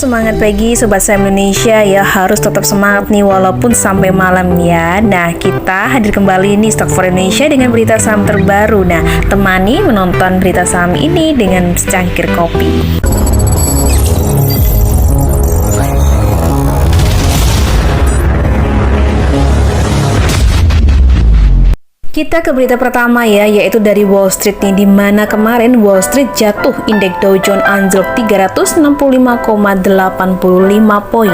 semangat pagi Sobat Saham Indonesia ya, harus tetap semangat nih walaupun sampai malam ya. Nah, kita hadir kembali nih Stock for Indonesia dengan berita saham terbaru. Nah, temani menonton berita saham ini dengan secangkir kopi. Kita ke berita pertama ya, yaitu dari Wall Street nih, di mana kemarin Wall Street jatuh, indeks Dow Jones anjlok 365,85 poin.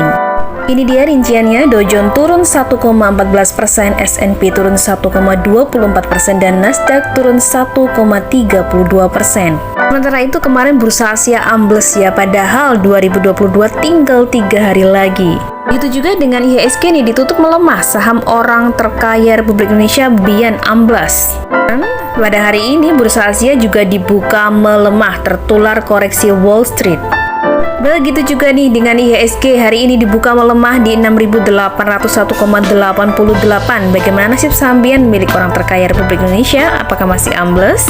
Ini dia rinciannya, Dow Jones turun 1,14%, S&P turun 1,24%, dan Nasdaq turun 1,32%. Sementara itu kemarin bursa Asia ambles ya, padahal 2022 tinggal 3 hari lagi. Itu juga dengan IHSG nih ditutup melemah, saham orang terkaya Republik Indonesia Bian amblas. Dan pada hari ini bursa Asia juga dibuka melemah tertular koreksi Wall Street. Begitu juga nih dengan IHSG hari ini dibuka melemah di 6.801,88. Bagaimana nasib saham Bian milik orang terkaya Republik Indonesia? Apakah masih ambles?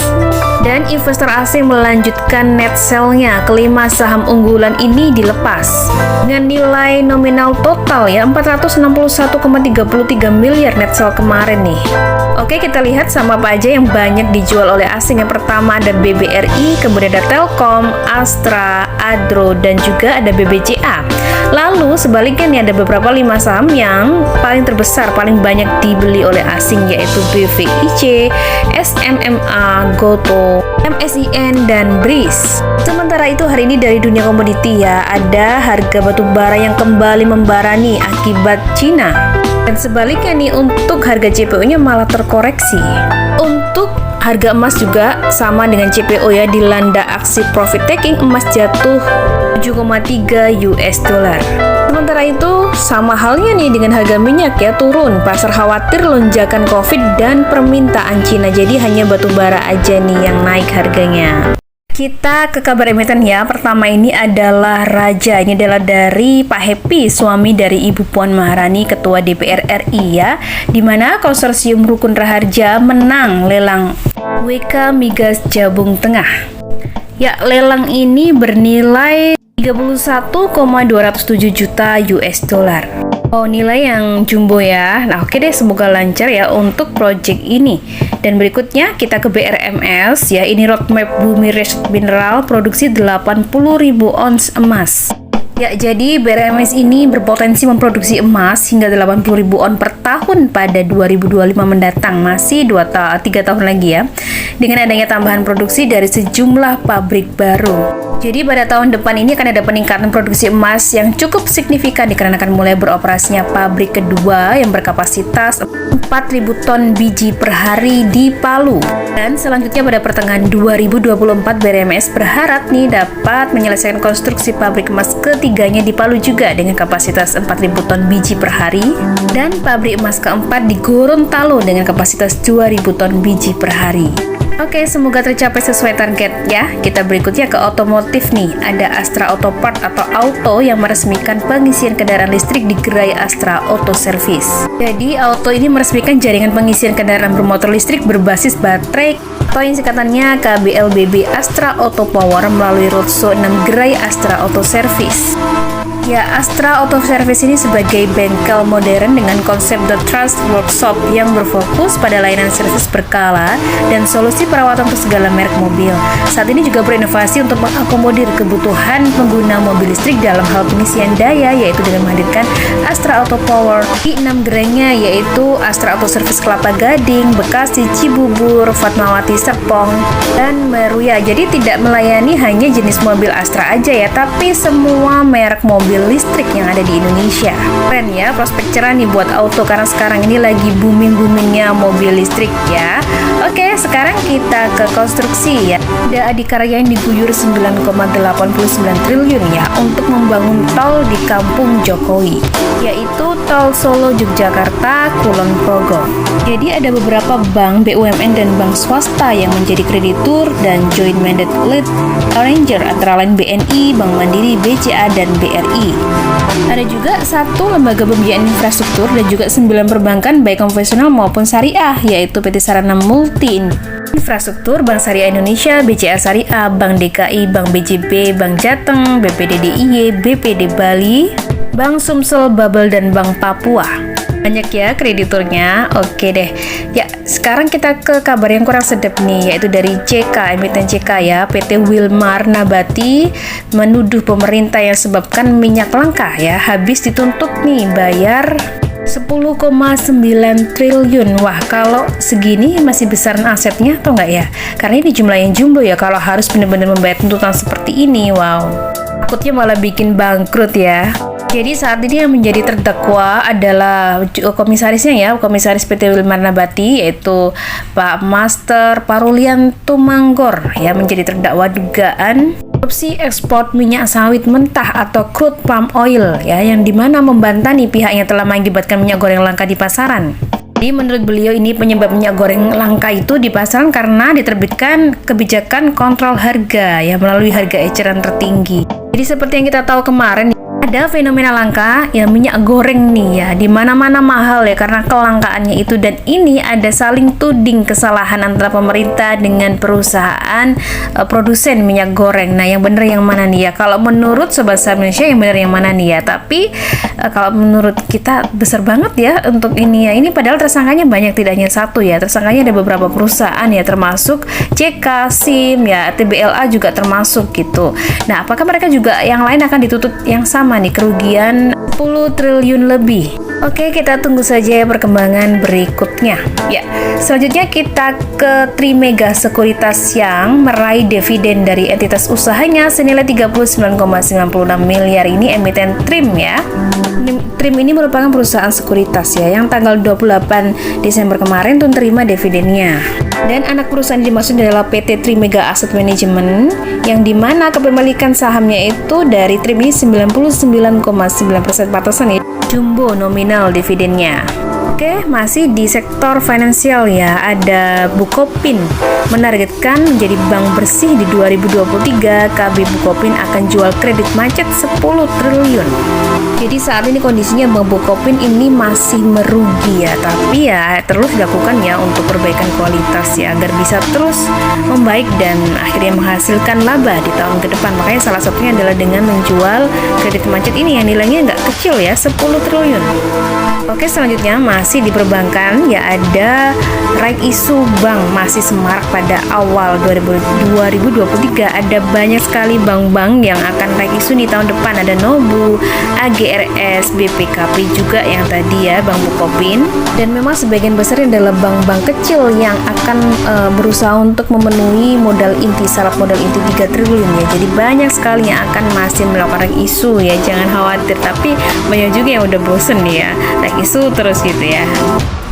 Dan investor asing melanjutkan net sell-nya, kelima saham unggulan ini dilepas dengan nilai nominal total ya 461,33 miliar net sell kemarin nih. Oke, kita lihat sama apa aja yang banyak dijual oleh asing. Yang pertama ada BBRI, kemudian ada Telkom, Astra, Adro, dan juga ada BBCA. Lalu sebaliknya nih ada beberapa 5 saham yang paling terbesar, paling banyak dibeli oleh asing, yaitu BVIC, SMMA, Goto, MSIN, dan BRIS. Sementara itu hari ini dari dunia komoditi ya, ada harga batu bara yang kembali membara nih akibat Cina. Dan sebaliknya nih untuk harga CPO-nya malah terkoreksi. Untuk harga emas juga sama dengan CPO ya, dilanda aksi profit taking, emas jatuh 7,3 US dollar. Sementara itu sama halnya nih dengan harga minyak ya, turun. Pasar khawatir lonjakan COVID dan permintaan Cina, jadi hanya batu bara aja nih yang naik harganya. Kita ke kabar emiten ya. Pertama ini adalah Raja. Ini adalah dari Pak Happy, suami dari Ibu Puan Maharani, Ketua DPR RI ya. Dimana konsorsium Rukun Raharja menang lelang WK Migas Jabung Tengah. Ya, lelang ini bernilai 31,207 juta US dollar. Oh, nilai yang jumbo ya. Nah, oke deh, semoga lancar ya untuk project ini. Dan berikutnya kita ke BRMS ya. Ini roadmap Bumi Resource Mineral produksi 80.000 ons emas. Ya, jadi BRMS ini berpotensi memproduksi emas hingga 80.000 on per tahun pada 2025 mendatang, masih 3 tahun lagi ya, dengan adanya tambahan produksi dari sejumlah pabrik baru. Jadi pada tahun depan ini akan ada peningkatan produksi emas yang cukup signifikan dikarenakan mulai beroperasinya pabrik kedua yang berkapasitas 4.000 ton biji per hari di Palu. Dan selanjutnya pada pertengahan 2024 BRMS berharap nih dapat menyelesaikan konstruksi pabrik emas ketiganya di Palu juga dengan kapasitas 4.000 ton biji per hari, dan pabrik emas keempat di Gorontalo dengan kapasitas 2.000 ton biji per hari. Oke, semoga tercapai sesuai target ya. Kita berikutnya ke otomotif nih. Ada Astra Auto Part atau Auto yang meresmikan pengisian kendaraan listrik di gerai Astra Auto Service. Jadi Auto ini meresmikan jaringan pengisian kendaraan bermotor listrik berbasis baterai atau yang singkatannya KBLBB Astra Auto Power melalui roadshow 6 gerai Astra Auto Service. Ya, Astra Auto Service ini sebagai bengkel modern dengan konsep The Trust Workshop yang berfokus pada layanan servis berkala dan solusi perawatan untuk segala merek mobil. Saat ini juga berinovasi untuk mengakomodir kebutuhan pengguna mobil listrik dalam hal pengisian daya, yaitu dengan menghadirkan Astra Auto Power di 6 gerainya, yaitu Astra Auto Service Kelapa Gading, Bekasi, Cibubur, Fatmawati, Serpong, dan Meruya. Jadi tidak melayani hanya jenis mobil Astra aja ya, tapi semua merek mobil listrik yang ada di Indonesia. Keren ya, prospek cerah nih buat Auto karena sekarang ini lagi booming-boomingnya mobil listrik ya. Oke, sekarang kita ke konstruksi ya. Ada adikarya yang diguyur 9,89 triliun ya untuk membangun tol di Kampung Jokowi, yaitu tol Solo Yogyakarta Kulon Progo. Jadi ada beberapa bank BUMN dan bank swasta yang menjadi kreditur dan joint mandate lead arranger antara lain BNI, Bank Mandiri, BCA, dan BRI BRI. Ada juga 1 lembaga pembiayaan infrastruktur dan juga 9 perbankan baik konvensional maupun syariah, yaitu PT Sarana Multi Infrastruktur, Bank Syariah Indonesia, BCA Syariah, Bank DKI, Bank BJB, Bank Jateng, BPD DIY, BPD Bali, Bank Sumsel, Babel, dan Bank Papua. Banyak ya krediturnya. Oke deh. Ya, sekarang kita ke kabar yang kurang sedap nih, yaitu dari CK, emiten CK ya. PT Wilmar Nabati menuduh pemerintah yang sebabkan minyak langka ya, habis dituntut nih bayar 10,9 triliun. Wah, kalau segini masih besaran asetnya atau enggak ya? Karena ini jumlah yang jumbo ya, kalau harus benar-benar membayar tuntutan seperti ini. Wow, takutnya malah bikin bangkrut ya. Jadi saat ini yang menjadi terdakwa adalah komisarisnya ya, komisaris PT Wilmar Nabati, yaitu Pak Master Parulian Tumanggor ya, menjadi terdakwa dugaan korupsi ekspor minyak sawit mentah atau crude palm oil ya, yang dimana membantah nih pihaknya telah mengakibatkan minyak goreng langka di pasaran. Jadi menurut beliau ini penyebab minyak goreng langka itu di pasaran karena diterbitkan kebijakan kontrol harga ya melalui harga eceran tertinggi. Jadi seperti yang kita tahu kemarin, ada fenomena langka ya minyak goreng nih ya, di mana-mana mahal ya karena kelangkaannya itu, dan ini ada saling tuding kesalahan antara pemerintah dengan perusahaan produsen minyak goreng. Nah, yang benar yang mana nih ya? Kalau menurut Sobat Saham Indonesia yang benar yang mana nih ya? Tapi kalau menurut kita besar banget ya untuk ini ya. Ini padahal tersangkanya banyak, tidak hanya satu ya. Tersangkanya ada beberapa perusahaan ya, termasuk CK, SIM ya, TBLA juga termasuk gitu. Nah, apakah mereka juga yang lain akan dituntut yang sama nih, kerugian 10 triliun lebih? Oke, kita tunggu saja perkembangan berikutnya. Ya, selanjutnya kita ke Trimega Sekuritas yang meraih dividen dari entitas usahanya senilai 39,96 miliar. Ini emiten Trim ya. Trim ini merupakan perusahaan sekuritas ya, yang tanggal 28 Desember kemarin tuh terima dividennya. Dan anak perusahaan dimaksud adalah PT Trimega Asset Management, yang dimana kepemilikan sahamnya itu dari Trim ini 99,9% patasan ya, jumbo nominal dividennya. Oke, masih di sektor finansial ya, ada Bukopin menargetkan menjadi bank bersih di 2023. KB Bukopin akan jual kredit macet 10 triliun. Jadi saat ini kondisinya Bank Bukopin ini masih merugi ya, tapi ya terus dilakukan ya untuk perbaikan kualitas ya, agar bisa terus membaik dan akhirnya menghasilkan laba di tahun ke depan. Makanya salah satunya adalah dengan menjual kredit macet ini yang nilainya nggak kecil ya, 10 triliun. Oke, selanjutnya masih di perbankan ya, ada Right Issue Bank masih semarak pada awal 2023. Ada banyak sekali bank-bank yang akan right issue di tahun depan. Ada Nobu, AGRS, BPKP juga yang tadi ya, Bank Bukopin. Dan memang sebagian besar adalah bank-bank kecil yang akan berusaha untuk memenuhi modal inti, syarat modal inti 3 triliun ya. Jadi banyak sekali yang akan masih melakukan right issue ya, jangan khawatir. Tapi banyak juga yang udah bosen nih ya, right issue terus gitu ya.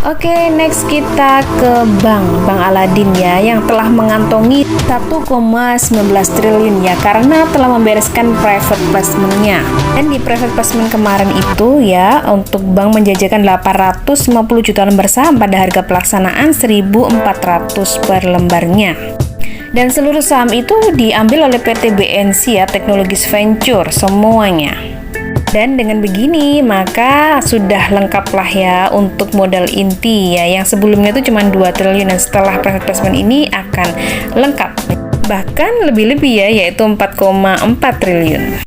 Oke, next kita ke Bank Aladin ya, yang telah mengantongi 1,19 triliun ya, karena telah membereskan private placement-nya. Dan di private placement kemarin itu ya, untuk bank menjajakan 850 juta lembar saham pada harga pelaksanaan 1.400 per lembarnya. Dan seluruh saham itu diambil oleh PT BNC ya, Teknologis Venture semuanya. Dan dengan begini maka sudah lengkaplah ya untuk modal inti ya, yang sebelumnya itu cuma 2 triliun, dan setelah private placement ini akan lengkap bahkan lebih-lebih ya, yaitu 4,4 triliun.